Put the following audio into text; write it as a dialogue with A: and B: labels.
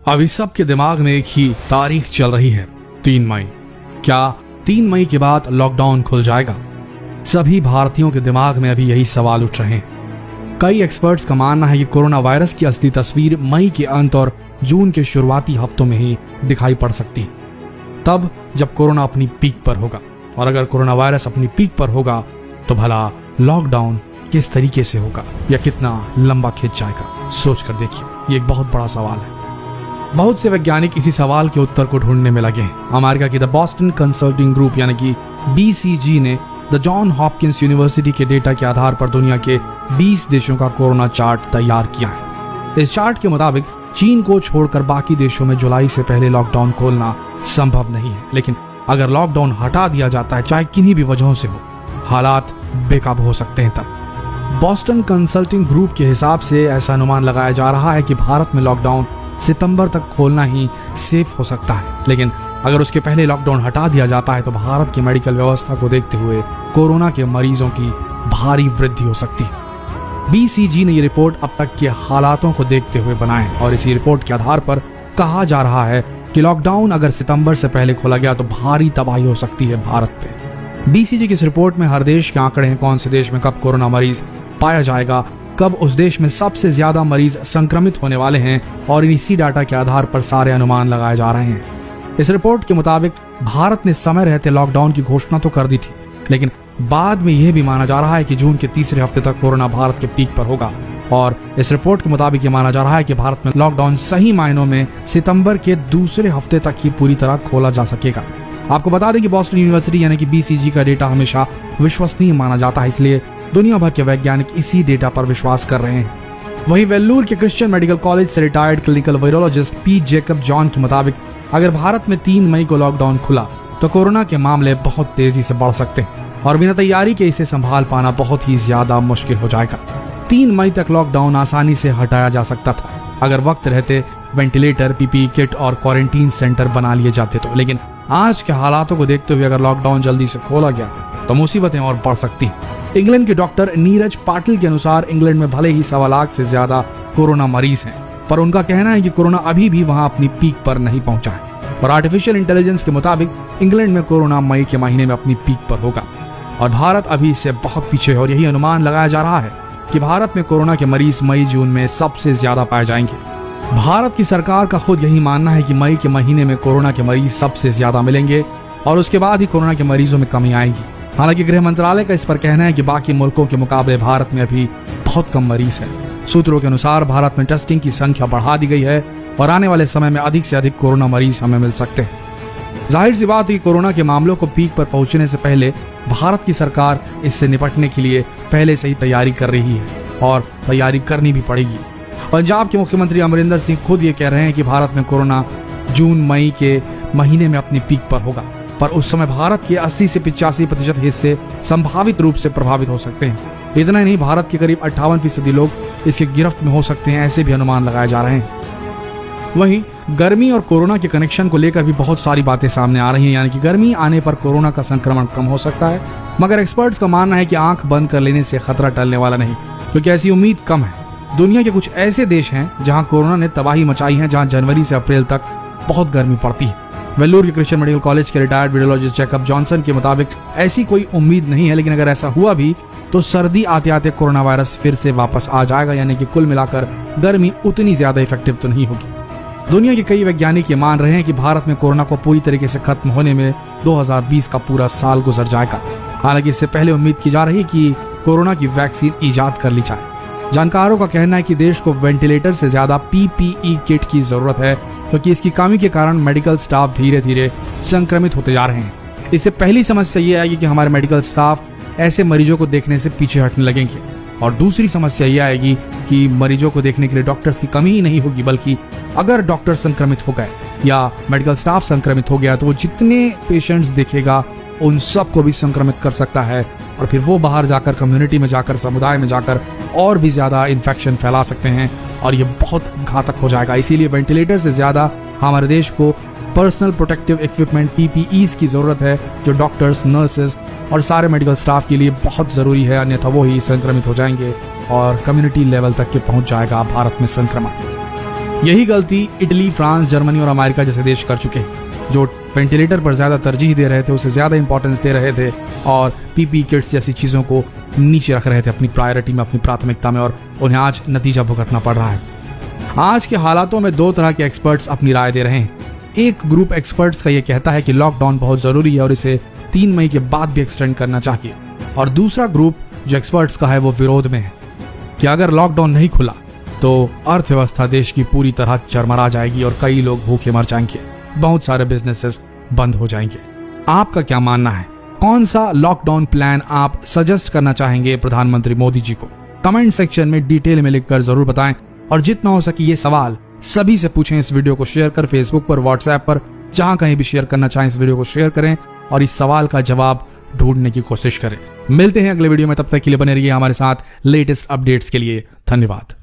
A: अभी सबके दिमाग में एक ही तारीख चल रही है, 3 मई। क्या 3 मई के बाद लॉकडाउन खुल जाएगा? सभी भारतीयों के दिमाग में अभी यही सवाल उठ रहे हैं। कई एक्सपर्ट्स का मानना है कि कोरोना वायरस की असली तस्वीर मई के अंत और जून के शुरुआती हफ्तों में ही दिखाई पड़ सकती है, तब जब कोरोना अपनी पीक पर होगा। और अगर कोरोना वायरस अपनी पीक पर होगा तो भला लॉकडाउन किस तरीके से होगा या कितना लंबा खिंच जाएगा? सोच कर देखिए, ये एक बहुत बड़ा सवाल है। बहुत से वैज्ञानिक इसी सवाल के उत्तर को ढूंढने में लगे हैं। अमेरिका की द बॉस्टन कंसल्टिंग ग्रुप यानी कि BCG ने द जॉन हॉपकिंस यूनिवर्सिटी के डेटा के आधार पर दुनिया के 20 देशों का कोरोना चार्ट तैयार किया है। इस चार्ट के मुताबिक चीन को छोड़कर बाकी देशों में जुलाई से पहले लॉकडाउन खोलना संभव नहीं है, लेकिन अगर लॉकडाउन हटा दिया जाता है, चाहे किन्हीं भी वजहों से हो, हालात बेकाबू हो सकते हैं। तब बॉस्टन कंसल्टिंग ग्रुप के हिसाब से ऐसा अनुमान लगाया जा रहा है कि भारत में लॉकडाउन सितंबर तक खोलना ही सेफ हो सकता है, लेकिन अगर उसके पहले लॉकडाउन हटा दिया जाता है तो भारत की मेडिकल व्यवस्था को देखते हुए कोरोना के मरीजों की भारी वृद्धि हो सकती है। BCG ने ये रिपोर्ट अब तक के हालातों को देखते हुए बनाए और इसी रिपोर्ट के आधार पर कहा जा रहा है कि लॉकडाउन अगर सितंबर से पहले खोला गया तो भारी तबाही हो सकती है भारत पे। BCG की इस रिपोर्ट में हर देश के आंकड़े हैं, कौन से देश में कब कोरोना मरीज पाया जाएगा, कब उस देश में सबसे ज्यादा मरीज संक्रमित होने वाले हैं, और इसी डाटा के आधार पर सारे अनुमान लगाए जा रहे हैं। इस रिपोर्ट के मुताबिक भारत ने समय रहते लॉकडाउन की घोषणा तो कर दी थी, लेकिन बाद में यह भी माना जा रहा है कि जून के तीसरे हफ्ते तक कोरोना भारत के पीक पर होगा। और इस रिपोर्ट के मुताबिक ये माना जा रहा है कि भारत में लॉकडाउन सही मायनों में सितंबर के दूसरे हफ्ते तक ही पूरी तरह खोला जा सकेगा। आपको बता दें कि बॉस्टन यूनिवर्सिटी यानी कि BCG का डेटा हमेशा विश्वसनीय माना जाता है, इसलिए दुनिया भर के वैज्ञानिक इसी डेटा पर विश्वास कर रहे हैं। वहीं वेल्लूर के क्रिश्चियन मेडिकल कॉलेज से retired clinical virologist P. Jacob John के मुताबिक अगर भारत में 3 मई को लॉकडाउन खुला तो कोरोना के मामले बहुत तेजी से बढ़ सकते हैं और बिना तैयारी के इसे संभाल पाना बहुत ही ज्यादा मुश्किल हो जाएगा। 3 मई तक लॉकडाउन आसानी से हटाया जा सकता था अगर वक्त रहते वेंटिलेटर, PPE किट और क्वारंटीन सेंटर बना लिए जाते तो, लेकिन आज के हालातों को देखते हुए अगर लॉकडाउन जल्दी से खोला गया तो मुसीबतें और बढ़ सकती हैं। इंग्लैंड के डॉक्टर नीरज पाटिल के अनुसार इंग्लैंड में भले ही 1.25 लाख से ज्यादा कोरोना मरीज हैं, पर उनका कहना है कि कोरोना अभी भी वहां अपनी पीक पर नहीं पहुंचा है और आर्टिफिशियल इंटेलिजेंस के मुताबिक इंग्लैंड में कोरोना मई के महीने में अपनी पीक पर होगा और भारत अभी इससे बहुत पीछे है। और यही अनुमान लगाया जा रहा है कि भारत में कोरोना के मरीज मई जून में सबसे ज्यादा पाए जाएंगे। भारत की सरकार का खुद यही मानना है कि मई के महीने में कोरोना के मरीज सबसे ज्यादा मिलेंगे और उसके बाद ही कोरोना के मरीजों में कमी आएगी। हालांकि गृह मंत्रालय का इस पर कहना है कि बाकी मुल्कों के मुकाबले भारत में अभी बहुत कम मरीज हैं। सूत्रों के अनुसार भारत में टेस्टिंग की संख्या बढ़ा दी गई है और आने वाले समय में अधिक से अधिक कोरोना मरीज हमें मिल सकते हैं। जाहिर सी बात है कि कोरोना के मामलों को पीक पर पहुंचने से पहले भारत की सरकार इससे निपटने के लिए पहले से ही तैयारी कर रही है और तैयारी करनी भी पड़ेगी। पंजाब के मुख्यमंत्री अमरिंदर सिंह खुद ये कह रहे हैं कि भारत में कोरोना जून मई के महीने में अपनी पीक पर होगा, पर उस समय भारत के 80 से 85% हिस्से संभावित रूप से प्रभावित हो सकते हैं। इतना ही नहीं, भारत के करीब 58% लोग इसकी गिरफ्त में हो सकते हैं, ऐसे भी अनुमान लगाए जा रहे हैं। वहीं गर्मी और कोरोना के कनेक्शन को लेकर भी बहुत सारी बातें सामने आ रही हैं, यानी कि गर्मी आने पर कोरोना का संक्रमण कम हो सकता है, मगर एक्सपर्ट्स का मानना है कि आंख बंद कर लेने से खतरा टलने वाला नहीं, क्योंकि ऐसी उम्मीद कम है। दुनिया के कुछ ऐसे देश हैं जहां कोरोना ने तबाही मचाई है, जहां जनवरी से अप्रैल तक बहुत गर्मी पड़ती है। वेल्लूर के क्रिश्चियन मेडिकल कॉलेज के रिटायर्ड वायरोलॉजिस्ट जेकब जॉनसन के मुताबिक ऐसी कोई उम्मीद नहीं है, लेकिन अगर ऐसा हुआ भी तो सर्दी आते आते कोरोना वायरस फिर से वापस आ जाएगा, यानी कि कुल मिलाकर गर्मी उतनी ज्यादा इफेक्टिव तो नहीं होगी। दुनिया के कई वैज्ञानिक ये मान रहे हैं कि भारत में कोरोना को पूरी तरीके से खत्म होने में 2020 का पूरा साल गुजर जाएगा। हालांकि इससे पहले उम्मीद की जा रही है कि कोरोना की वैक्सीन ईजाद कर ली जाए। जानकारों का कहना है कि देश को वेंटिलेटर से ज्यादा PPE किट की जरूरत है, क्योंकि इसकी कमी के कारण मेडिकल स्टाफ धीरे धीरे संक्रमित होते जा रहे हैं। इससे पहली समस्या ये आएगी कि हमारे मेडिकल स्टाफ ऐसे मरीजों को देखने से पीछे हटने लगेंगे, और दूसरी समस्या ये आएगी कि मरीजों को देखने के लिए डॉक्टर्स की कमी ही नहीं होगी, बल्कि अगर डॉक्टर संक्रमित हो गए या मेडिकल स्टाफ संक्रमित हो गया तो वो जितने पेशेंट्स देखेगा उन सबको भी संक्रमित कर सकता है और फिर वो बाहर जाकर कम्युनिटी में जाकर समुदाय में जाकर और भी ज्यादा इन्फेक्शन फैला सकते हैं और ये बहुत घातक हो जाएगा। इसीलिए वेंटिलेटर से ज्यादा हमारे देश को पर्सनल प्रोटेक्टिव इक्विपमेंट PPEs की जरूरत है, जो डॉक्टर्स, नर्सेज और सारे मेडिकल स्टाफ के लिए बहुत जरूरी है, अन्यथा वो ही संक्रमित हो जाएंगे और कम्युनिटी लेवल तक के पहुंच जाएगा भारत में संक्रमण। यही गलती इटली, फ्रांस, जर्मनी और अमेरिका जैसे देश कर चुके हैं, जो वेंटिलेटर पर ज्यादा तरजीह दे रहे थे, उसे ज्यादा इंपॉर्टेंस दे रहे थे और पीपी किट्स जैसी चीजों को नीचे रख रहे थे अपनी प्रायोरिटी में, अपनी प्राथमिकता में, और उन्हें आज नतीजा भुगतना पड़ रहा है। आज के हालातों में दो तरह के एक्सपर्ट्स अपनी राय दे रहे हैं। एक ग्रुप एक्सपर्ट्स का यह कहता है कि लॉकडाउन बहुत जरूरी है और इसे 3 मई के बाद भी एक्सटेंड करना चाहिए, और दूसरा ग्रुप जो एक्सपर्ट्स का है वो विरोध में है कि अगर लॉकडाउन नहीं खुला तो अर्थव्यवस्था देश की पूरी तरह चरमरा जाएगी और कई लोग भूखे मर जाएंगे, बहुत सारे बिजनेसेस बंद हो जाएंगे। आपका क्या मानना है? कौन सा लॉकडाउन प्लान आप सजेस्ट करना चाहेंगे प्रधानमंत्री मोदी जी को? कमेंट सेक्शन में डिटेल में लिखकर जरूर बताएं, और जितना हो सके ये सवाल सभी से पूछें। इस वीडियो को शेयर कर फेसबुक पर, व्हाट्सएप पर, जहां कहीं भी शेयर करना चाहें इस वीडियो को शेयर करें और इस सवाल का जवाब ढूंढने की कोशिश करें। मिलते हैं अगले वीडियो में, तब तक के लिए बने रहिए हमारे साथ लेटेस्ट अपडेट्स के लिए। धन्यवाद।